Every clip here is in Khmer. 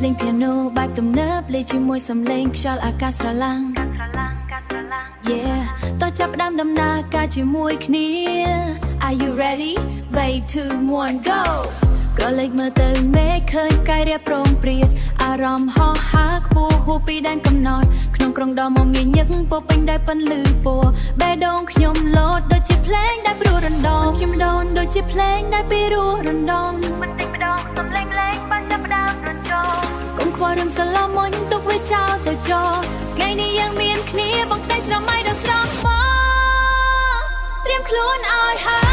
លេង piano បែបទំនើបលេងជាមួយសំឡេងខ្យល់អាកាសស្រឡាំង Yeah តោះចាប់ផ្ដើមដំណើរការជាមួយគ្នា Are you ready? 3 2 1 go ក៏លេចមើលទៅមេឃឃើញកាយរៀបប្រងព្រាតអារម្មណ៍ហោះហើរខ្ពស់ហួសពីដែនកំណត់ក្នុងក្រុងដ៏មមាញឹកពោពេញដោយពន្លឺពណ៌បេះដូងខ្ញុំលោតដូចជាភ្លេងដែលព្រោះរំដងខ្ញុំដូនដូចជាភ្លេងដែលពីរោះរំដងបន្តិចម្ដងសំឡេងលេងបានចាប់ផ្ដើមរំចោកុំខ្វល់រឿងសាឡុំមុញទុកវាចោលទៅចោលថ្ងៃនេះយើងមានគ្នាបងតែស្រមៃដល់ស្រស់មកត្រៀមខ្លួនឲ្យហើយ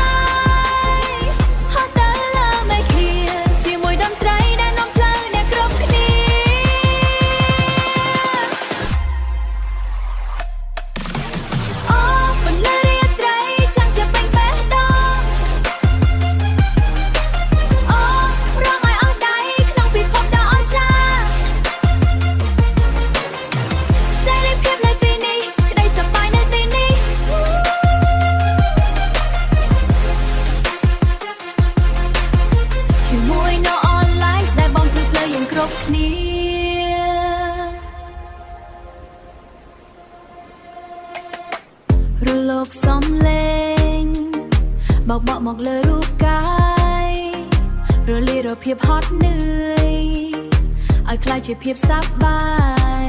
រលកសំឡេងបោកបក់មកលើរូបកាយរលាយរភាពហត់នឿយឲ្យខ្លាចជាភាពសប្បា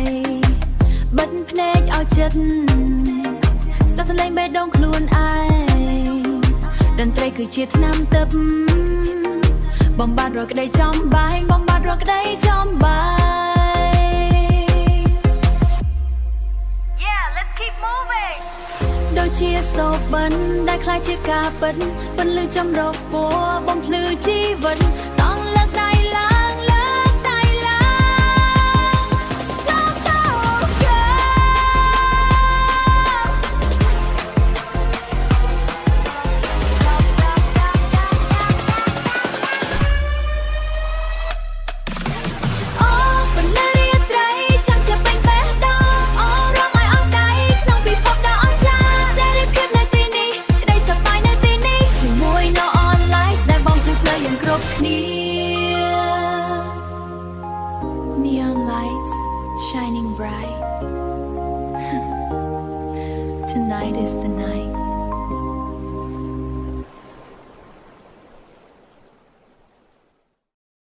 យបិទភ្នែកឲ្យចិត្តស្ដាប់សំឡេងបេះដូងខ្លួនឯងតន្ត្រីគឺជាថ្នាំទិព្វបំបត្តិរាល់ក្តីចំបែងបំបត្តិរាល់ក្តីចំបែង ដូចជាសូបិនដែលខ្លាចជាការពិតពន្លឺចម្រុះពណ៌បំភ្លឺជីវិត